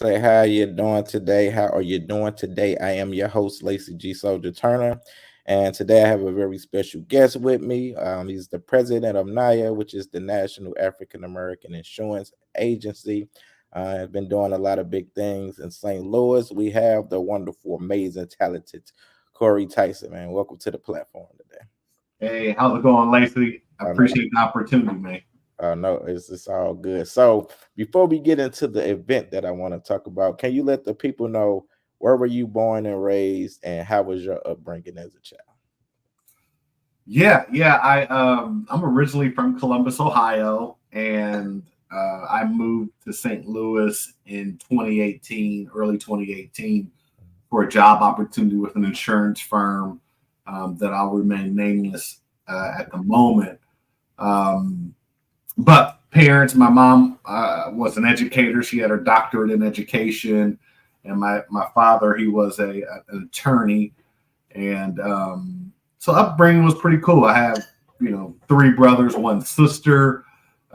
say how you doing today. How are you doing today? I am your host, Lacey G. Souldier Turner. And today I have a very special guest with me. He's the president of Naaia, which is the National African American Insurance Agency. Has been doing a lot of big things in St. Louis. We have the wonderful, amazing, talented Corey Tyson, man. Welcome to the platform today. Hey, how's it going, Lacey? I I know. appreciate the opportunity, man. No, it's all good. So before we get into the event that I want to talk about, can you let the people know where were you born and raised, and how was your upbringing as a child? Yeah. I'm originally from Columbus, Ohio, and I moved to St. Louis in 2018, early 2018, for a job opportunity with an insurance firm that I'll remain nameless at the moment. Um, but parents, my mom was an educator. She had her doctorate in education, and my father, he was an attorney. And so upbringing was pretty cool. I have, three brothers, one sister,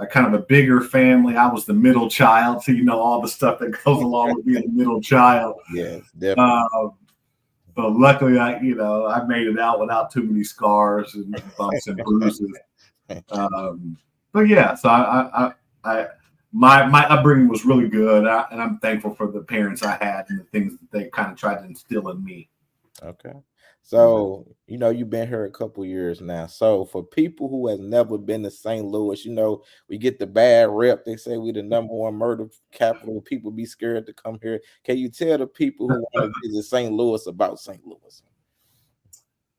kind of a bigger family. I was the middle child, so all the stuff that goes along with being the middle child. Yes, definitely. Uh, but luckily, I made it out without too many scars and bumps and bruises. Um, but yeah, so my upbringing was really good, and I'm thankful for the parents I had and the things that they kind of tried to instill in me. Okay. So, you've been here a couple years now. So, for people who has never been to St. Louis, we get the bad rep. They say we the number one murder capital. People be scared to come here. Can you tell the people who want to visit St. Louis about St. Louis?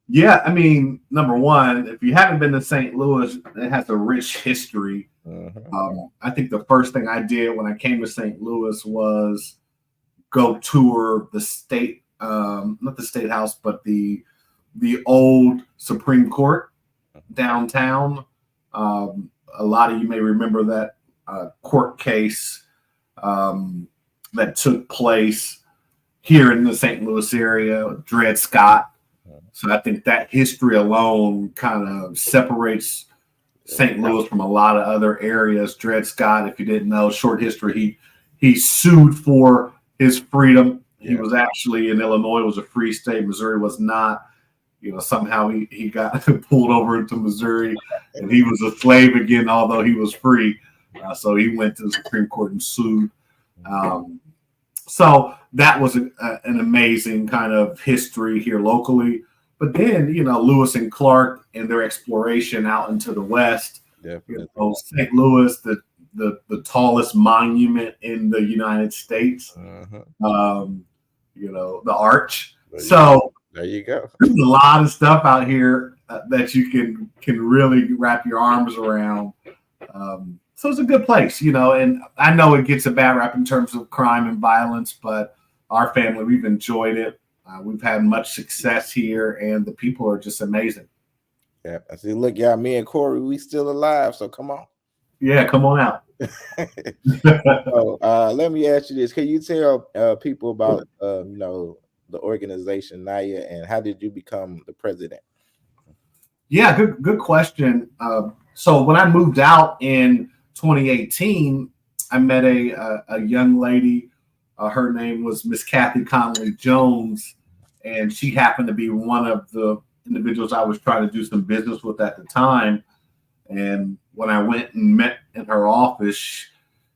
Yeah, I mean, number one, if you haven't been to St. Louis, it has a rich history. I think the first thing I did when I came to St. Louis was go tour the state, not the state house, but the old Supreme Court downtown. A lot of you may remember that court case that took place here in the St. Louis area, Dred Scott. So I think that history alone kind of separates St. Louis from a lot of other areas. Dred Scott, if you didn't know, short history, he sued for his freedom. He was actually in Illinois, was a free state. Missouri was not. Somehow he got pulled over into Missouri, and he was a slave again, although he was free. So he went to the Supreme Court and sued. So that was an amazing kind of history here locally. But then, Lewis and Clark and their exploration out into the West. St. Louis, the tallest monument in the United States. The Arch. There you go. There's a lot of stuff out here that you can really wrap your arms around. So it's a good place, and I know it gets a bad rap in terms of crime and violence, but our family, we've enjoyed it. We've had much success here, and the people are just amazing. Yeah, I see. Look, y'all, me and Corey, we still alive, so come on. Yeah, come on out. So, let me ask you this: can you tell people about the organization Naaia, and how did you become the president? Yeah, good question. So when I moved out in 2018, I met a young lady. Her name was Miss Kathy Connolly Jones, and she happened to be one of the individuals I was trying to do some business with at the time. And when I went and met in her office,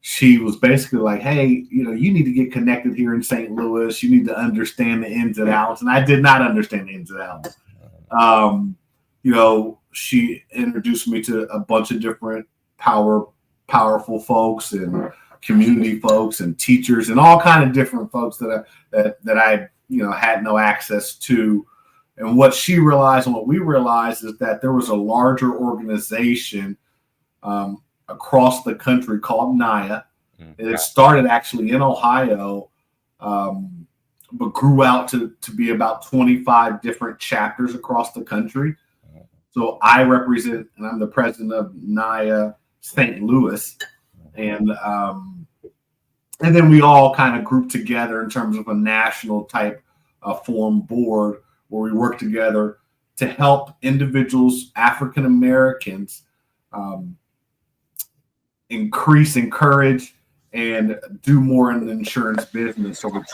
she was basically like, hey, you need to get connected here in St. Louis. You need to understand the ins and outs. And I did not understand the ins and outs. She introduced me to a bunch of different powerful folks and community folks and teachers and all kind of different folks that I had no access to. And what she realized and what we realized is that there was a larger organization across the country called Naaia. And it started actually in Ohio, but grew out to be about 25 different chapters across the country. So I represent, and I'm the president of Naaia St. Louis. And then we all kind of group together in terms of a national type form board where we work together to help individuals, African Americans, encourage, and do more in the insurance business. So we're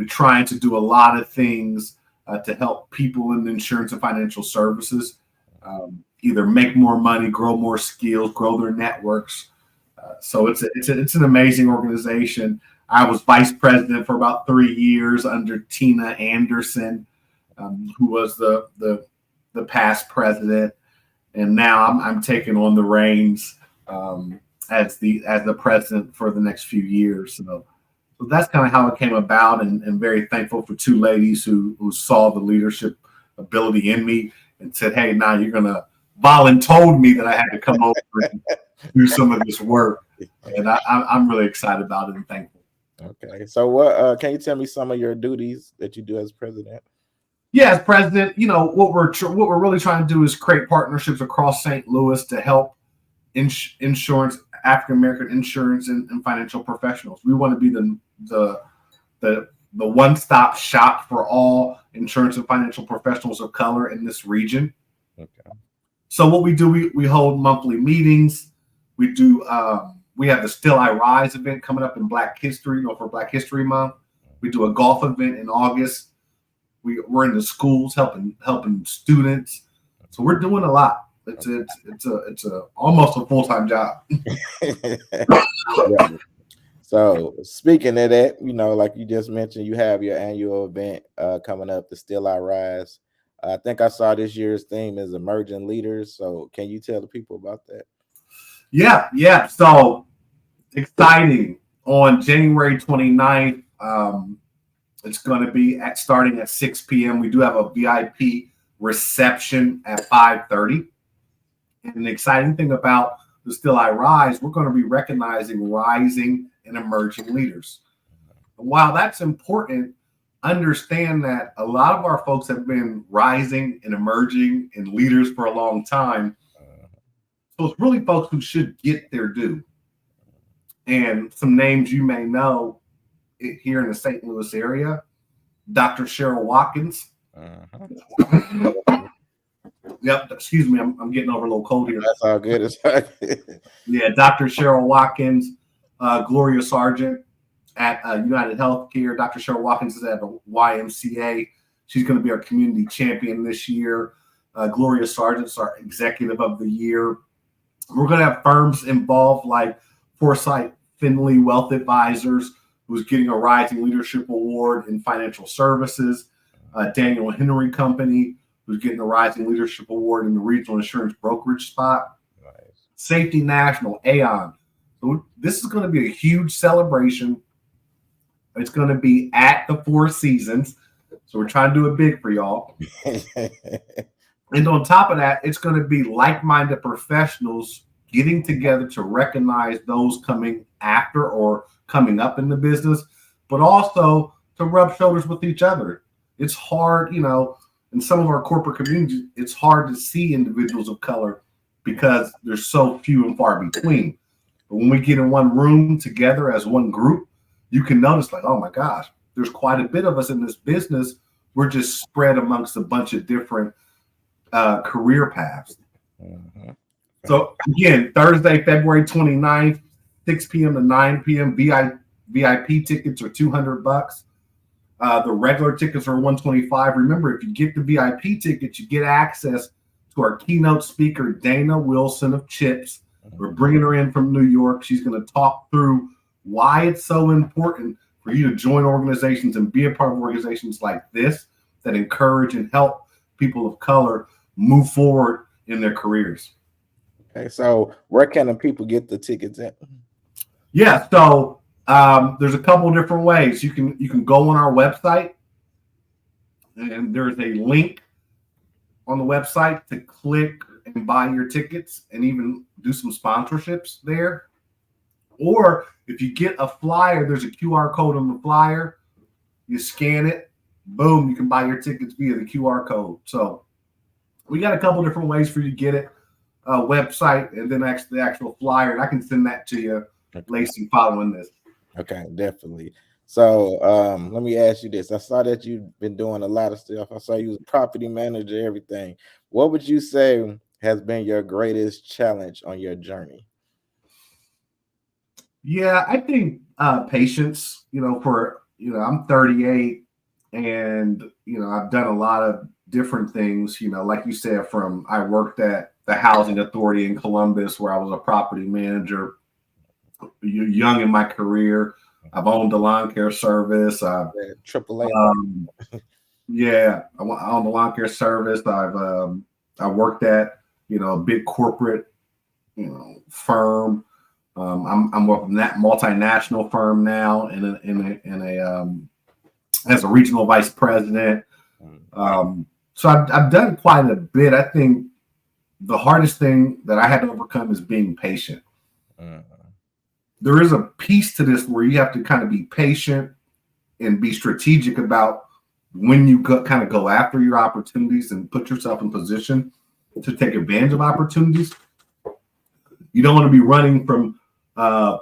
trying to do a lot of things to help people in insurance and financial services either make more money, grow more skills, grow their networks. So it's an amazing organization. I was vice president for about 3 years under Tina Anderson, who was the past president, and now I'm taking on the reins as the president for the next few years. So that's kind of how it came about, and very thankful for two ladies who saw the leadership ability in me and said, "Hey, now you're gonna." Told me that I had to come over and do some of this work, and I'm really excited about it and thankful. Okay, so what can you tell me some of your duties that you do as president? Yeah, as president, what we're really trying to do is create partnerships across St. Louis to help insurance, African American insurance, and financial professionals. We want to be the one stop shop for all insurance and financial professionals of color in this region. Okay. So what we do, we hold monthly meetings. We have the Still I Rise event coming up in Black History, for Black History Month. We do a golf event in August. We're in the schools helping students. So we're doing a lot. It's almost a full-time job. Yeah. So speaking of that, like you just mentioned, you have your annual event coming up, the Still I Rise. I think I saw this year's theme is emerging leaders. So can you tell the people about that? Yeah. So exciting. On January 29th, it's going to be starting at 6 p.m. We do have a VIP reception at 5:30. And the exciting thing about the Still I Rise, we're going to be recognizing rising and emerging leaders. And while that's important, understand that a lot of our folks have been rising and emerging and leaders for a long time. So it's really folks who should get their due. And some names you may know here in the St. Louis area: Dr. Cheryl Watkins. Yep, excuse me, I'm getting over a little cold here. That's all good. It's all good. Yeah, Dr. Cheryl Watkins, Gloria Sargent at United Healthcare. Dr. Cheryl Watkins is at the YMCA. She's going to be our community champion this year. Gloria Sargent's our executive of the year. We're going to have firms involved like Forsyth Finley Wealth Advisors, who's getting a Rising Leadership Award in financial services. Daniel Henry Company, who's getting a Rising Leadership Award in the regional insurance brokerage spot. Nice. Safety National, Aon. So this is going to be a huge celebration. It's going to be at the Four Seasons. So we're trying to do it big for y'all. And on top of that, it's going to be like-minded professionals getting together to recognize those coming after or coming up in the business, but also to rub shoulders with each other. It's hard, in some of our corporate communities, it's hard to see individuals of color because there's so few and far between. But when we get in one room together as one group, you can notice like, oh my gosh, there's quite a bit of us in this business. We're just spread amongst a bunch of different career paths. Mm-hmm. So again, Thursday, February 29th, 6 p.m. to 9 p.m. VIP tickets are $200. The regular tickets are $125. Remember, if you get the VIP tickets, you get access to our keynote speaker, Dana Wilson of CHIPS. We're bringing her in from New York. She's going to talk through why it's so important for you to join organizations and be a part of organizations like this that encourage and help people of color move forward in their careers. Okay, so where can the people get the tickets at? Yeah, so there's a couple of different ways. You can go on our website, and there's a link on the website to click and buy your tickets and even do some sponsorships there. Or if you get a flyer, there's a QR code on the flyer. You scan it, boom, you can buy your tickets via the QR code. So we got a couple different ways for you to get it. Website and then the actual flyer. And I can send that to you, okay, Lacey, following this. Okay, definitely. So let me ask you this. I saw that you've been doing a lot of stuff. I saw you was a property manager, everything. What would you say has been your greatest challenge on your journey? Yeah, I think patience, I'm 38 and, I've done a lot of different things, like you said, from I worked at the housing authority in Columbus where I was a property manager. You're young in my career. I've owned the lawn care service. AAA. Yeah, I own the lawn care service. I worked at a big corporate firm. I'm working that multinational firm now as a regional vice president. So I've done quite a bit. I think the hardest thing that I had to overcome is being patient. There is a piece to this where you have to kind of be patient and be strategic about when you kind of go after your opportunities and put yourself in position to take advantage of opportunities. You don't want to be running from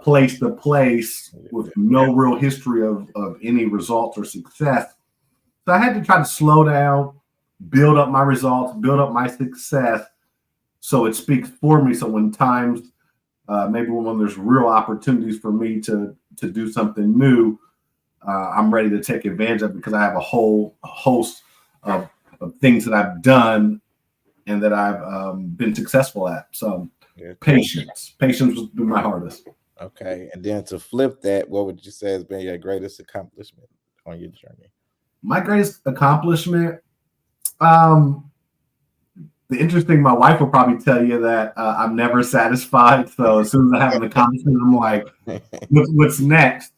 place to place with no real history of any results or success. So I had to try to slow down, build up my results, build up my success, so it speaks for me. So when times, maybe when there's real opportunities for me to do something new, I'm ready to take advantage of it because I have a whole host of things that I've done and that I've been successful at. So patience has been my hardest. Okay, and then to flip that, what would you say has been your greatest accomplishment on your journey? My greatest accomplishment, the interesting, my wife will probably tell you that I'm never satisfied. So as soon as I have an accomplishment, I'm like, what's next?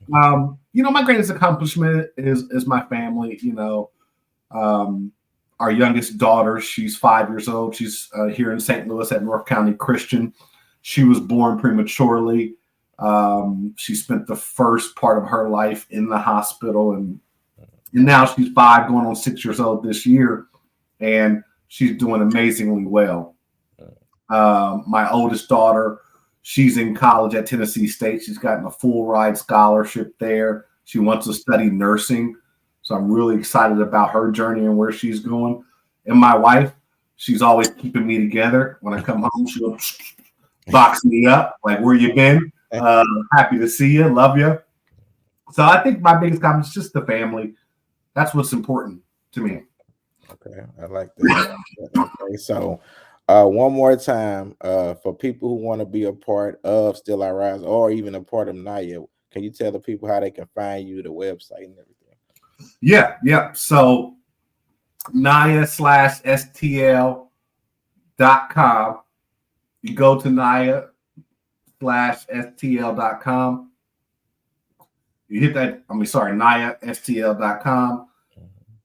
My greatest accomplishment is my family. Our youngest daughter, she's 5 years old. She's here in St. Louis at North County Christian. She was born prematurely. She spent the first part of her life in the hospital, and now she's 5, going on 6 years old this year, and she's doing amazingly well. My oldest daughter, she's in college at Tennessee State. She's gotten a full ride scholarship there. She wants to study nursing. So I'm really excited about her journey and where she's going. And my wife, she's always keeping me together. When I come home, she'll box me up, like, where you been? Happy to see you. Love you. So I think my biggest compliment is just the family. That's what's important to me. Okay, I like that. Okay, so one more time, for people who want to be a part of Still I Rise or even a part of Naaia, can you tell the people how they can find you, the website and everything? Yeah. So Naaia/STL.com. You go to Naaia/STL.com. You hit that, Naaia/STL.com,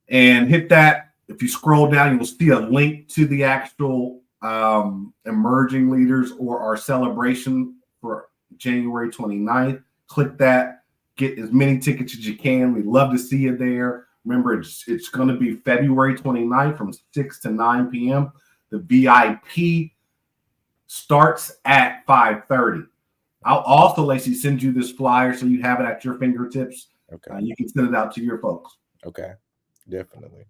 and hit that. If you scroll down, you will see a link to the actual emerging leaders or our celebration for January 29th. Click that. Get as many tickets as you can. We'd love to see you there. Remember, it's going to be February 29th from 6 to 9 p.m. The VIP starts at 5:30. I'll also, Lacey, send you this flyer so you have it at your fingertips. Okay. You can send it out to your folks. Okay, definitely.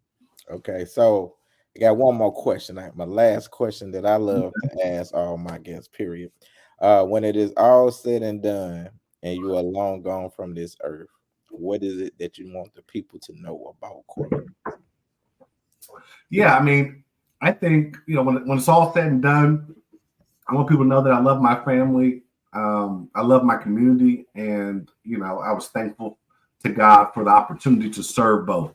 Okay, so I got one more question. My last question that I love to ask all my guests, period. When it is all said and done and you are long gone from this earth, what is it that you want the people to know about Corey? Yeah, I think, when it's all said and done, I want people to know that I love my family. I love my community, and I was thankful to God for the opportunity to serve both.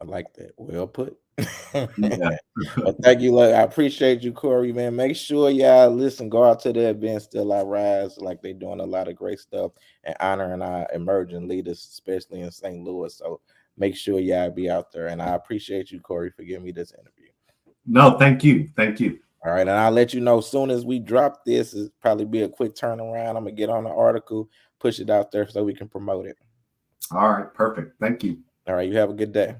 I like that. Well put. Well, thank you. I appreciate you, Corey, man. Make sure y'all listen, go out to the event Still I Rise. Like, they're doing a lot of great stuff and honoring our emerging leaders, especially in St. Louis. So make sure y'all be out there. And I appreciate you, Corey, for giving me this interview. No, thank you. All right, and I'll let you know as soon as we drop this. It'll probably be a quick turnaround. I'm gonna get on the article, push it out there so we can promote it. All right, perfect. Thank you. All right, you have a good day.